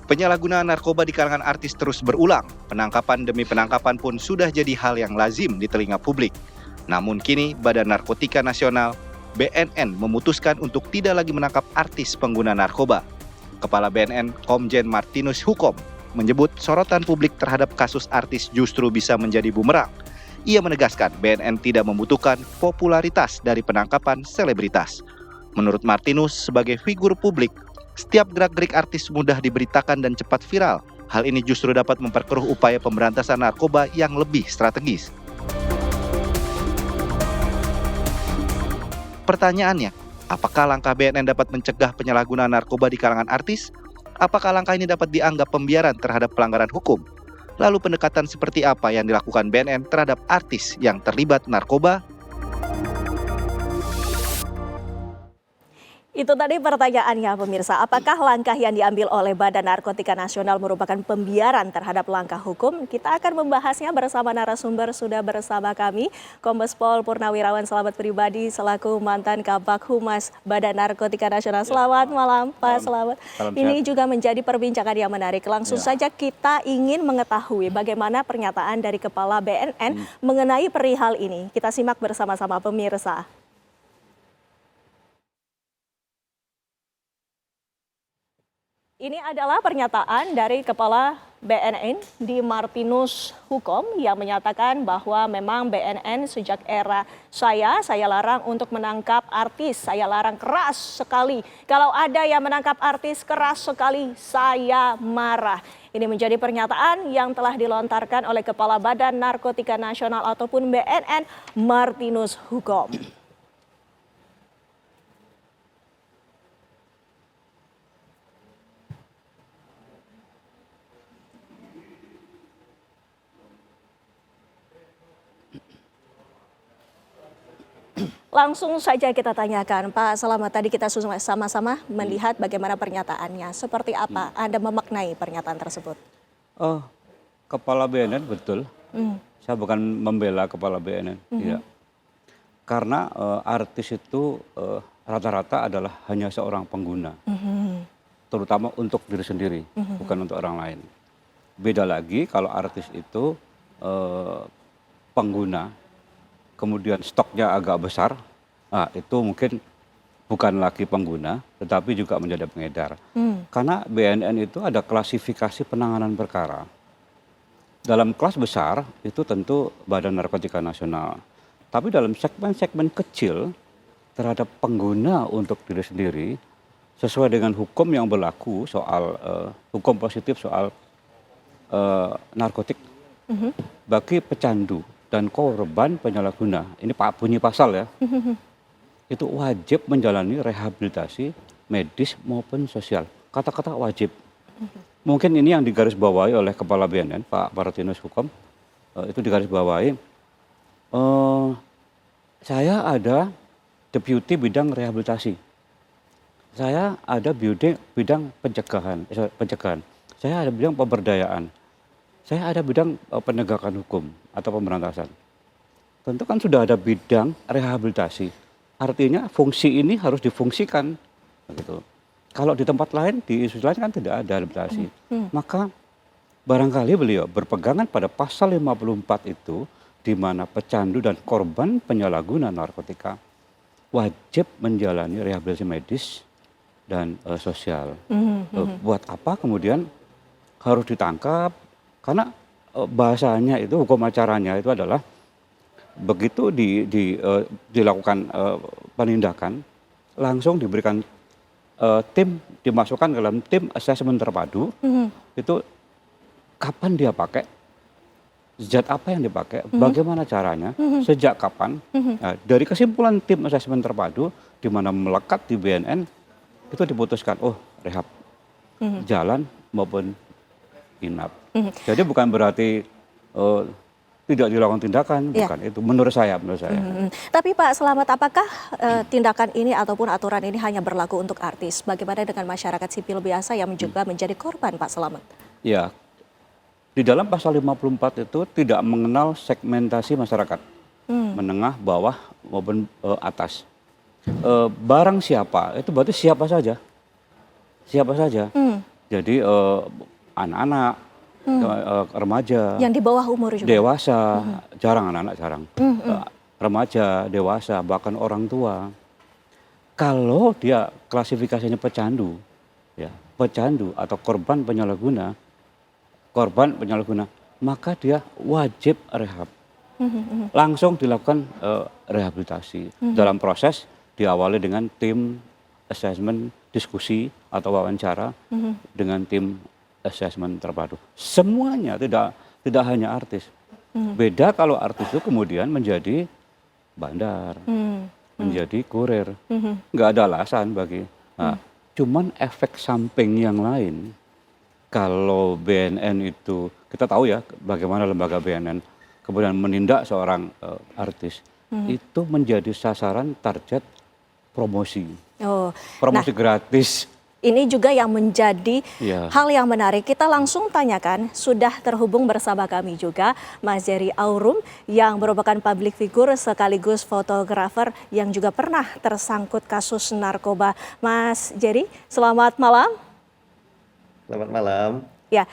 Penyalahgunaan narkoba di kalangan artis terus berulang. Penangkapan demi penangkapan pun sudah jadi hal yang lazim di telinga publik. Namun kini Badan Narkotika Nasional (BNN) memutuskan untuk tidak lagi menangkap artis pengguna narkoba. Kepala BNN Komjen Martinus Hukom menyebut sorotan publik terhadap kasus artis justru bisa menjadi bumerang. Ia menegaskan BNN tidak membutuhkan popularitas dari penangkapan selebritas. Menurut Martinus, sebagai figur publik, setiap gerak-gerik artis mudah diberitakan dan cepat viral. Hal ini justru dapat memperkeruh upaya pemberantasan narkoba yang lebih strategis. Pertanyaannya, apakah langkah BNN dapat mencegah penyalahgunaan narkoba di kalangan artis? Apakah langkah ini dapat dianggap pembiaran terhadap pelanggaran hukum? Lalu pendekatan seperti apa yang dilakukan BNN terhadap artis yang terlibat narkoba? Itu tadi pertanyaannya pemirsa, apakah langkah yang diambil oleh Badan Narkotika Nasional merupakan pembiaran terhadap langkah hukum? Kita akan membahasnya bersama narasumber, sudah bersama kami Kombes Pol Purnawirawan Selamat Pribadi selaku mantan Kabag Humas Badan Narkotika Nasional. Selamat malam Pak Selamat. Ini juga menjadi perbincangan yang menarik. Langsung saja kita ingin mengetahui bagaimana pernyataan dari Kepala BNN mengenai perihal ini. Kita simak bersama-sama pemirsa. Ini adalah pernyataan dari Kepala BNN di Martinus Hukom yang menyatakan bahwa memang BNN sejak era saya larang untuk menangkap artis, saya larang keras sekali. Kalau ada yang menangkap artis keras sekali, saya marah. Ini menjadi pernyataan yang telah dilontarkan oleh Kepala Badan Narkotika Nasional ataupun BNN Martinus Hukom. Langsung saja kita tanyakan, Pak Selamat, tadi kita sama-sama melihat bagaimana pernyataannya. Seperti apa Anda memaknai pernyataan tersebut? Oh, Kepala BNN betul. Saya bukan membela Kepala BNN. Ya. Karena artis itu rata-rata adalah hanya seorang pengguna. Terutama untuk diri sendiri, bukan untuk orang lain. Beda lagi kalau artis itu pengguna, kemudian stoknya agak besar, nah itu mungkin bukan lagi pengguna, tetapi juga menjadi pengedar. Karena BNN itu ada klasifikasi penanganan perkara. Dalam kelas besar itu tentu Badan Narkotika Nasional. Tapi dalam segmen-segmen kecil terhadap pengguna untuk diri sendiri, sesuai dengan hukum yang berlaku soal hukum positif soal narkotik, bagi pecandu dan korban penyalahguna, ini bunyi pasal ya, itu wajib menjalani rehabilitasi medis maupun sosial. Kata-kata wajib. Mungkin ini yang digarisbawahi oleh Kepala BNN, Pak Martinus Hukom, itu digarisbawahi. Saya ada deputi bidang rehabilitasi. Saya ada bidang pencegahan. Saya ada bidang pemberdayaan. Saya ada bidang penegakan hukum atau pemberantasan. Tentu kan sudah ada bidang rehabilitasi. Artinya fungsi ini harus difungsikan. Gitu. Kalau di tempat lain, di institusi lain kan tidak ada rehabilitasi. Maka barangkali beliau berpegangan pada pasal 54 itu, di mana pecandu dan korban penyalahguna narkotika wajib menjalani rehabilitasi medis dan sosial. Buat apa kemudian harus ditangkap? Karena bahasanya itu, hukum acaranya itu adalah begitu dilakukan penindakan, langsung diberikan tim, dimasukkan ke dalam tim asesmen terpadu. Itu kapan dia pakai, zat apa yang dipakai, bagaimana caranya, sejak kapan. Nah, dari kesimpulan tim asesmen terpadu, di mana melekat di BNN, itu diputuskan, oh rehab, jalan maupun inap. Jadi bukan berarti tidak dilakukan tindakan, bukan itu menurut saya. Tapi Pak Selamat, apakah tindakan ini ataupun aturan ini hanya berlaku untuk artis? Bagaimana dengan masyarakat sipil biasa yang juga menjadi korban, Pak Selamat? Ya, di dalam pasal 54 itu tidak mengenal segmentasi masyarakat, menengah, bawah maupun atas. Barang siapa, itu berarti siapa saja. Jadi anak-anak, remaja, Yang di bawah umur juga. dewasa, jarang anak-anak jarang. Remaja, dewasa, bahkan orang tua. Kalau dia klasifikasinya pecandu, ya, pecandu atau korban penyalahguna, maka dia wajib rehab. Langsung dilakukan rehabilitasi. Dalam proses diawali dengan tim assessment, diskusi atau wawancara dengan tim assessment terpadu. Semuanya, tidak hanya artis. Beda kalau artis itu kemudian menjadi bandar, menjadi kurir. Nggak ada alasan bagi. Nah, cuman efek samping yang lain, kalau BNN itu, kita tahu ya bagaimana lembaga BNN kemudian menindak seorang artis, itu menjadi sasaran target promosi. Oh, Promosi gratis. ini juga yang menjadi Ya. hal yang menarik. Kita langsung tanyakan, sudah terhubung bersama kami juga Mas Jerry Aurum yang merupakan public figure sekaligus fotografer yang juga pernah tersangkut kasus narkoba. Mas Jerry, selamat malam. Selamat malam. Ya,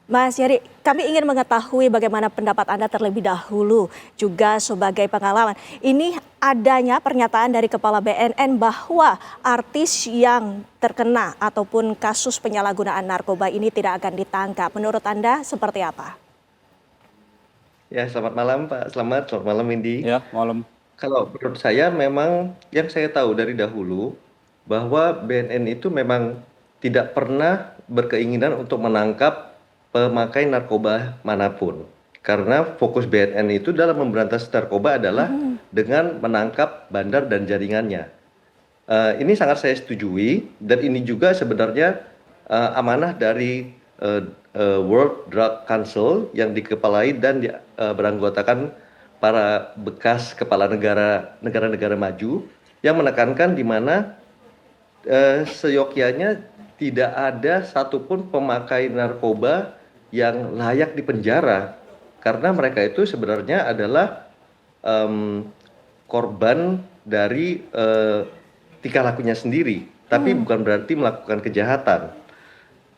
Mas Jerry, kami ingin mengetahui bagaimana pendapat Anda terlebih dahulu juga sebagai pengalaman. Ini adanya pernyataan dari Kepala BNN bahwa artis yang terkena ataupun kasus penyalahgunaan narkoba ini tidak akan ditangkap. Menurut Anda seperti apa? Ya, selamat malam Pak. Selamat malam Windy. Ya, malam. Kalau menurut saya memang yang saya tahu dari dahulu bahwa BNN itu memang tidak pernah berkeinginan untuk menangkap pemakai narkoba manapun. Karena fokus BNN itu dalam memberantas narkoba adalah dengan menangkap bandar dan jaringannya. Ini sangat saya setujui dan ini juga sebenarnya amanah dari World Drug Council yang dikepalai dan beranggotakan para bekas kepala negara-negara maju yang menekankan di mana seyogyanya tidak ada satupun pemakai narkoba yang layak dipenjara karena mereka itu sebenarnya adalah korban dari tingkah lakunya sendiri, tapi bukan berarti melakukan kejahatan.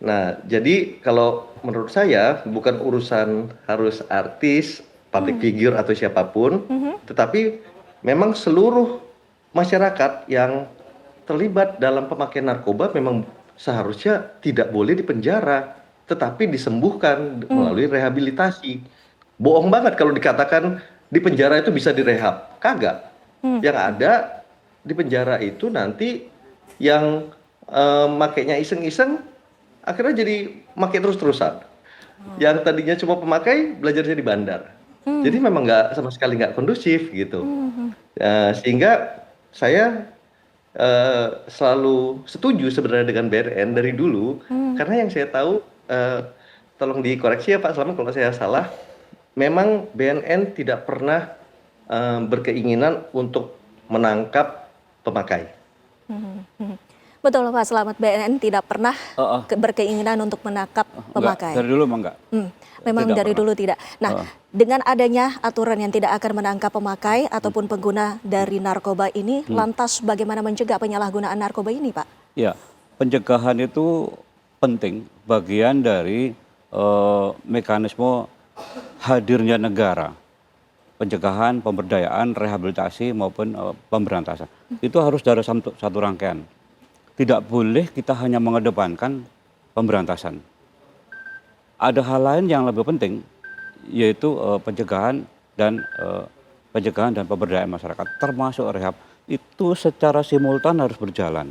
Nah, jadi kalau menurut saya bukan urusan harus artis, public figure atau siapapun, tetapi memang seluruh masyarakat yang terlibat dalam pemakaian narkoba memang seharusnya tidak boleh dipenjara, tetapi disembuhkan melalui rehabilitasi. Bohong banget kalau dikatakan di penjara itu bisa direhab. Kagak. Yang ada di penjara itu nanti yang makainya iseng-iseng akhirnya jadi makai terus-terusan. Yang tadinya cuma pemakai belajarnya di bandar. Jadi memang sama sekali nggak kondusif gitu. Sehingga saya selalu setuju sebenarnya dengan BNN dari dulu karena yang saya tahu, tolong dikoreksi ya Pak Slamet kalau saya salah, memang BNN tidak pernah berkeinginan untuk menangkap pemakai. Betul Pak Slamet, BNN tidak pernah berkeinginan untuk menangkap pemakai. Dari dulu emang enggak. Memang Tidak dari pernah. dulu tidak. Nah, dengan adanya aturan yang tidak akan menangkap pemakai ataupun pengguna dari narkoba ini, lantas bagaimana mencegah penyalahgunaan narkoba ini, Pak? Ya, pencegahan itu penting, bagian dari mekanisme hadirnya negara. Pencegahan, pemberdayaan, rehabilitasi maupun pemberantasan. Itu harus dari satu rangkaian. Tidak boleh kita hanya mengedepankan pemberantasan. Ada hal lain yang lebih penting, yaitu pencegahan dan pemberdayaan masyarakat, termasuk rehab. Itu secara simultan harus berjalan.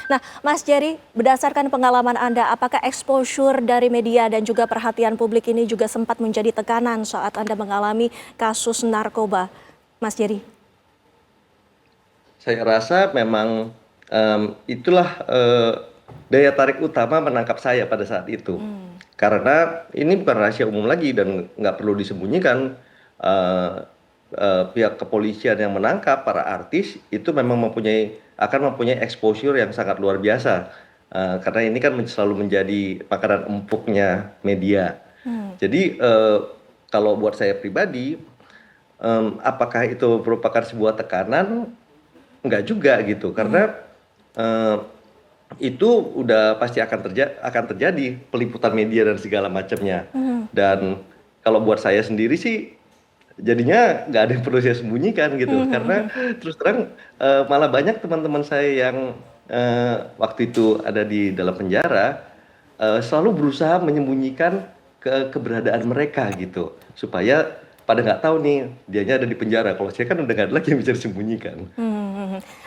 Nah, Mas Jerry, berdasarkan pengalaman Anda, apakah exposure dari media dan juga perhatian publik ini juga sempat menjadi tekanan saat Anda mengalami kasus narkoba, Mas Jerry? Saya rasa memang itulah daya tarik utama menangkap saya pada saat itu. Karena ini bukan rahasia umum lagi dan nggak perlu disembunyikan. Pihak kepolisian yang menangkap para artis itu memang akan mempunyai exposure yang sangat luar biasa. Karena ini kan selalu menjadi makanan empuknya media. Jadi kalau buat saya pribadi, apakah itu merupakan sebuah tekanan? Enggak juga gitu. Karena itu udah pasti akan terjadi peliputan media dan segala macamnya. Dan kalau buat saya sendiri sih jadinya nggak ada yang perlu saya sembunyikan gitu, karena terus terang malah banyak teman-teman saya yang waktu itu ada di dalam penjara selalu berusaha menyembunyikan keberadaan mereka gitu, supaya pada nggak tahu nih dianya ada di penjara. Kalau saya kan udah nggak ada lagi yang bisa disembunyikan.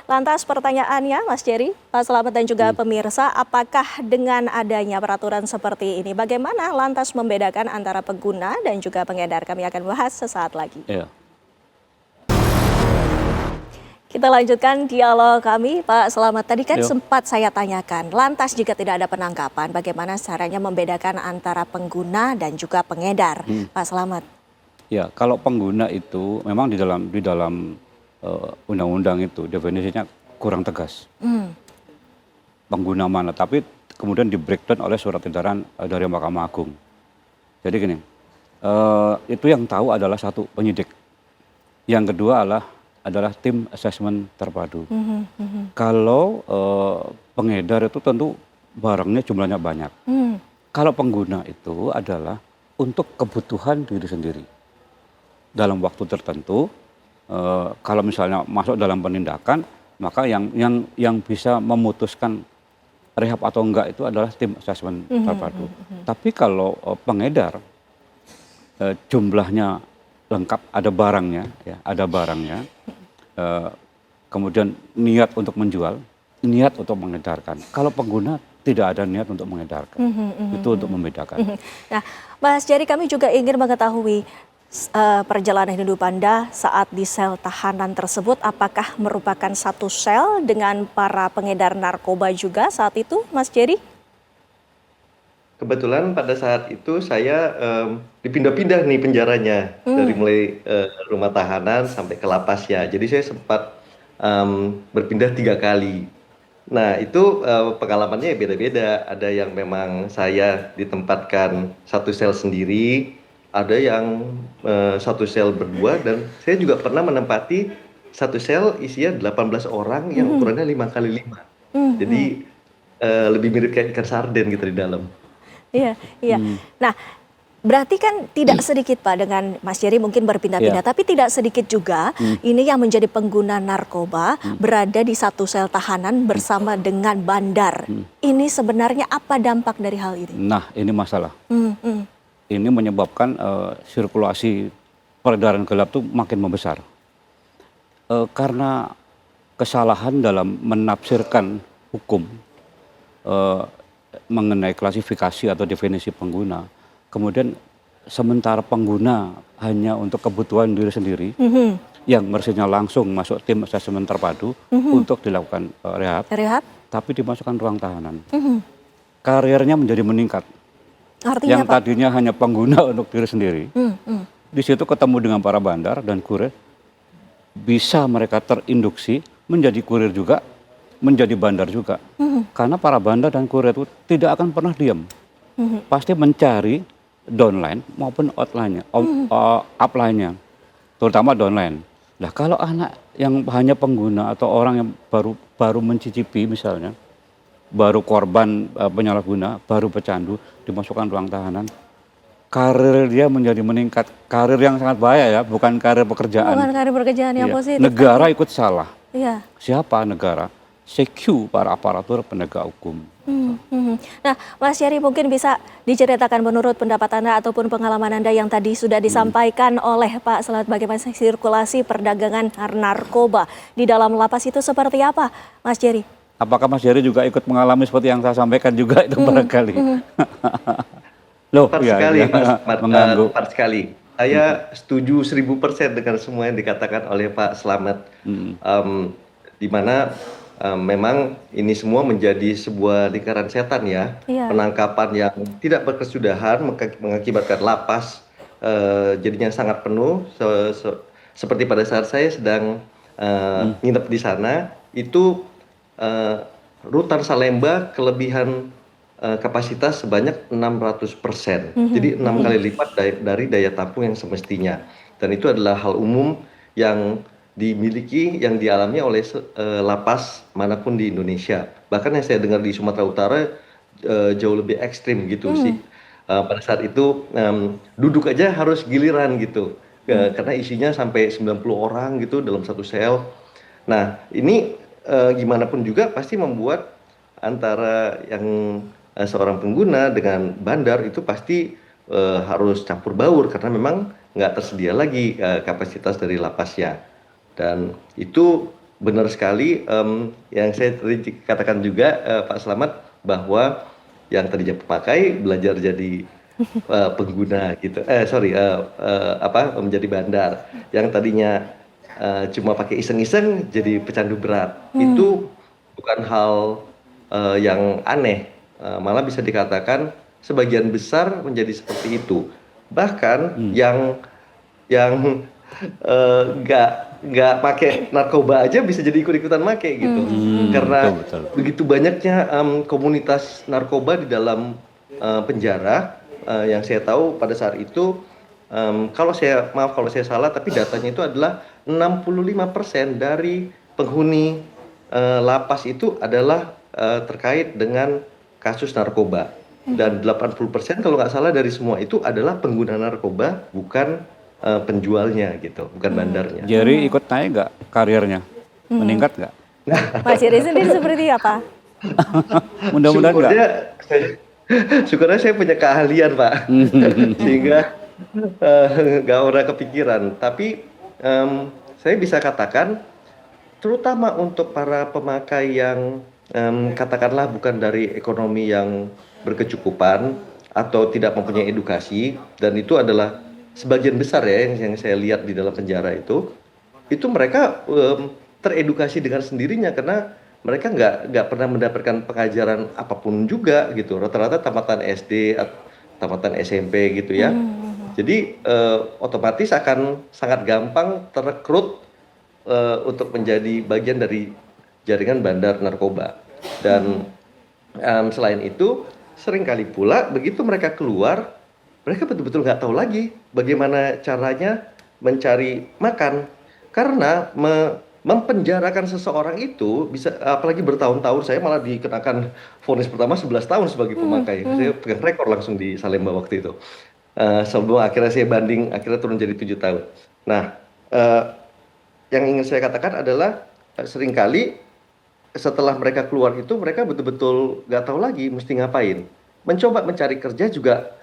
Lantas pertanyaannya Mas Jerry, Pak Slamet dan juga pemirsa, apakah dengan adanya peraturan seperti ini, bagaimana lantas membedakan antara pengguna dan juga pengedar? Kami akan bahas sesaat lagi. Iya. Kita lanjutkan dialog kami, Pak Slamet. Tadi kan Yo. sempat saya tanyakan, lantas jika tidak ada penangkapan, bagaimana caranya membedakan antara pengguna dan juga pengedar, Pak Slamet? Ya, kalau pengguna itu memang di dalam undang-undang itu definisinya kurang tegas. Pengguna mana, tapi kemudian di breakdown oleh surat edaran dari Mahkamah Agung. Jadi gini, itu yang tahu adalah satu, penyidik. Yang kedua adalah tim asesmen terpadu. Kalau pengedar itu tentu barangnya jumlahnya banyak. Kalau pengguna itu adalah untuk kebutuhan diri sendiri. Dalam waktu tertentu, kalau misalnya masuk dalam penindakan, maka yang bisa memutuskan rehab atau enggak itu adalah tim asesmen terpadu. Tapi kalau pengedar, jumlahnya lengkap, ada barangnya, kemudian niat untuk menjual, niat untuk mengedarkan. Kalau pengguna tidak ada niat untuk mengedarkan, itu untuk membedakan. Nah, Mas Jerry, kami juga ingin mengetahui perjalanan hidup Anda saat di sel tahanan tersebut, apakah merupakan satu sel dengan para pengedar narkoba juga saat itu, Mas Jerry? Kebetulan pada saat itu saya dipindah-pindah nih penjaranya, dari mulai rumah tahanan sampai ke lapas ya. Jadi saya sempat berpindah 3 kali. Nah itu pengalamannya beda-beda. Ada yang memang saya ditempatkan satu sel sendiri, ada yang satu sel berdua, dan saya juga pernah menempati satu sel isinya 18 orang yang ukurannya 5x5. Jadi lebih mirip kayak ikan sarden gitu di dalam. Iya, iya. Nah, berarti kan tidak sedikit Pak dengan Mas Jerry mungkin berpindah-pindah, tapi tidak sedikit juga ini yang menjadi pengguna narkoba berada di satu sel tahanan bersama dengan bandar. Ini sebenarnya apa dampak dari hal ini? Nah, ini masalah. Ini menyebabkan sirkulasi peredaran gelap itu makin membesar. Karena kesalahan dalam menafsirkan hukum mengenai klasifikasi atau definisi pengguna, kemudian sementara pengguna hanya untuk kebutuhan diri sendiri, yang mestinya langsung masuk tim asesmen terpadu untuk dilakukan rehab, tapi dimasukkan ruang tahanan. Karirnya menjadi meningkat. Artinya Yang apa? tadinya hanya pengguna untuk diri sendiri, di situ ketemu dengan para bandar dan kurir, bisa mereka terinduksi menjadi kurir juga, menjadi bandar juga. Karena para bandar dan kurir itu tidak akan pernah diam. Pasti mencari downline maupun outline-nya, upline-nya, terutama downline. Nah, kalau anak yang hanya pengguna atau orang yang baru mencicipi misalnya, baru korban penyalahguna, baru pecandu, dimasukkan ruang tahanan, karir dia menjadi meningkat. Karir yang sangat bahaya ya, bukan karir pekerjaan. Bukan karir pekerjaan yang positif. Negara ikut salah. Iya. Siapa negara? CQ para aparatur penegak hukum. Nah, Mas Jerry mungkin bisa diceritakan menurut pendapat Anda ataupun pengalaman Anda yang tadi sudah disampaikan oleh Pak Slamet, bagaimana sirkulasi perdagangan narkoba di dalam lapas itu seperti apa, Mas Jerry? Apakah Mas Jerry juga ikut mengalami seperti yang saya sampaikan juga itu barangkali? Loh, Tepat ya, sekali, ya. Mas, Mengganggu. tepat sekali. Saya setuju 1000% dengan semua yang dikatakan oleh Pak Slamet. Di mana memang ini semua menjadi sebuah lingkaran setan ya. Penangkapan yang tidak berkesudahan mengakibatkan lapas jadinya sangat penuh. Seperti pada saat saya sedang nginep di sana, itu rutan Salemba kelebihan kapasitas sebanyak 600%. Jadi 6 kali lipat dari daya tampung yang semestinya. Dan itu adalah hal umum yang dimiliki yang dialami oleh lapas manapun di Indonesia. Bahkan yang saya dengar di Sumatera Utara jauh lebih ekstrim gitu sih. Pada saat itu duduk aja harus giliran gitu. Karena isinya sampai 90 orang gitu dalam satu sel. Nah, ini gimana pun juga pasti membuat antara yang seorang pengguna dengan bandar itu pasti harus campur baur karena memang nggak tersedia lagi kapasitas dari lapasnya. Dan itu benar sekali yang saya tadi katakan juga Pak Slamet bahwa yang tadinya pemakai belajar jadi pengguna gitu. Menjadi bandar. Yang tadinya cuma pakai iseng-iseng jadi pecandu berat. Itu bukan hal yang aneh. Malah bisa dikatakan sebagian besar menjadi seperti itu. Bahkan yang nggak pakai narkoba aja bisa jadi ikut-ikutan make gitu. Karena betul. begitu banyaknya komunitas narkoba di dalam penjara yang saya tahu pada saat itu kalau saya salah tapi datanya itu adalah 65% dari penghuni lapas itu adalah terkait dengan kasus narkoba. Dan 80% kalau nggak salah dari semua itu adalah pengguna narkoba, bukan penjualnya gitu, bukan bandarnya. Jerry ikut naik nggak karirnya? Meningkat nggak? Mas Jerry sendiri seperti apa? Mudah-mudahan nggak. Syukurnya saya punya keahlian Pak, sehingga nggak pernah kepikiran. Tapi saya bisa katakan, terutama untuk para pemakai yang katakanlah bukan dari ekonomi yang berkecukupan atau tidak mempunyai edukasi, dan itu adalah sebagian besar ya yang saya lihat di dalam penjara itu mereka teredukasi dengan sendirinya karena mereka nggak pernah mendapatkan pengajaran apapun juga gitu. Rata-rata tamatan SD, tamatan SMP gitu ya. Jadi otomatis akan sangat gampang terekrut untuk menjadi bagian dari jaringan bandar narkoba. Dan selain itu seringkali pula begitu mereka keluar, mereka betul-betul nggak tahu lagi bagaimana caranya mencari makan. Karena mempenjarakan seseorang itu bisa, apalagi bertahun-tahun, saya malah dikenakan vonis pertama 11 tahun sebagai pemakai. Saya pegang rekor langsung di Salemba waktu itu. Sebelum akhirnya saya banding, akhirnya turun jadi 7 tahun. Nah, yang ingin saya katakan adalah seringkali setelah mereka keluar itu mereka betul-betul nggak tahu lagi mesti ngapain. Mencoba mencari kerja juga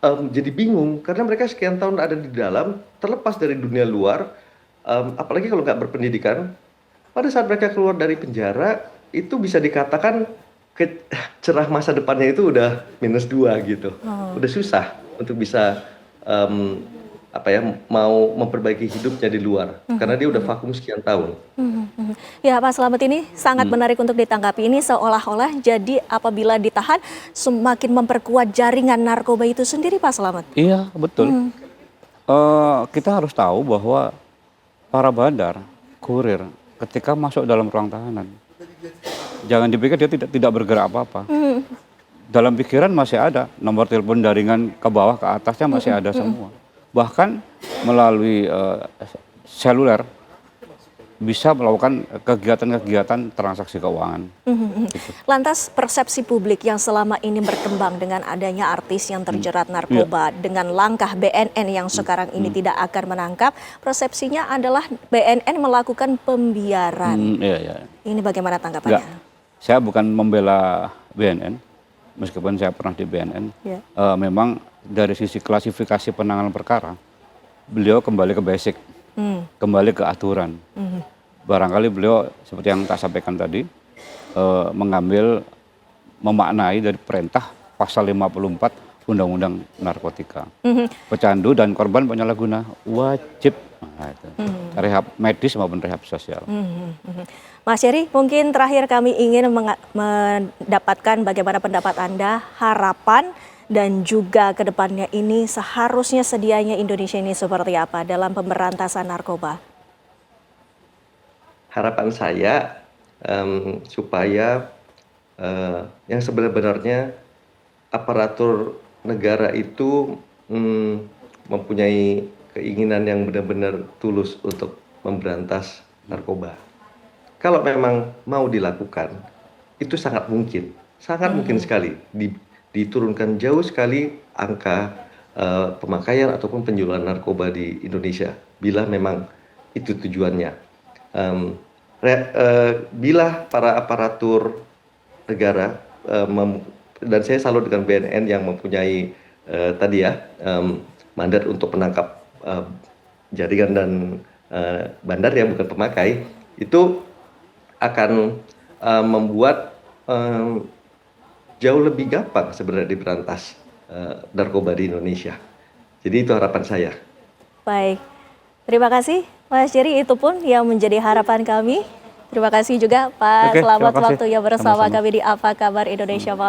jadi bingung karena mereka sekian tahun ada di dalam, terlepas dari dunia luar, apalagi kalau nggak berpendidikan. Pada saat mereka keluar dari penjara itu bisa dikatakan cerah masa depannya itu udah -2 gitu, udah susah untuk bisa mau memperbaiki hidupnya di luar karena dia udah vakum sekian tahun. Ya Pak Slamet, ini sangat menarik untuk ditanggapi. Ini seolah-olah jadi apabila ditahan semakin memperkuat jaringan narkoba itu sendiri Pak Slamet. Iya, betul. Kita harus tahu bahwa para bandar, kurir, ketika masuk dalam ruang tahanan, jangan dipikir dia tidak bergerak apa-apa. Dalam pikiran masih ada, nomor telepon jaringan ke bawah ke atasnya masih ada semua. Bahkan melalui seluler bisa melakukan kegiatan-kegiatan transaksi keuangan. Gitu. Lantas persepsi publik yang selama ini berkembang dengan adanya artis yang terjerat narkoba, dengan langkah BNN yang sekarang ini tidak akan menangkap, persepsinya adalah BNN melakukan pembiaran. Ini bagaimana tanggapannya? Enggak, saya bukan membela BNN, meskipun saya pernah di BNN. Memang dari sisi klasifikasi penanganan perkara, beliau kembali ke basic, kembali ke aturan. Barangkali beliau seperti yang tak sampaikan tadi, memaknai dari perintah pasal 54 Undang-Undang Narkotika. Pecandu dan korban penyalahguna wajib rehab medis maupun rehab sosial. Mas Jerry, mungkin terakhir kami ingin mendapatkan bagaimana pendapat Anda, harapan dan juga ke depannya ini seharusnya sedianya Indonesia ini seperti apa dalam pemberantasan narkoba? Harapan saya supaya yang sebenarnya aparatur negara itu mempunyai keinginan yang benar-benar tulus untuk memberantas narkoba. Kalau memang mau dilakukan, itu sangat mungkin sekali diturunkan jauh sekali angka pemakaian ataupun penjualan narkoba di Indonesia bila memang itu tujuannya. Bila para aparatur negara dan saya salut dengan BNN yang mempunyai mandat untuk menangkap jaringan dan bandar yang bukan pemakai, itu akan membuat jauh lebih gampang sebenarnya diberantas narkoba di Indonesia. Jadi itu harapan saya. Baik, terima kasih Mas Jerry, itu pun yang menjadi harapan kami. Terima kasih juga Pak, Oke, selamat terima kasih. waktunya bersama Sama-sama. kami di Apa Kabar Indonesia Malam.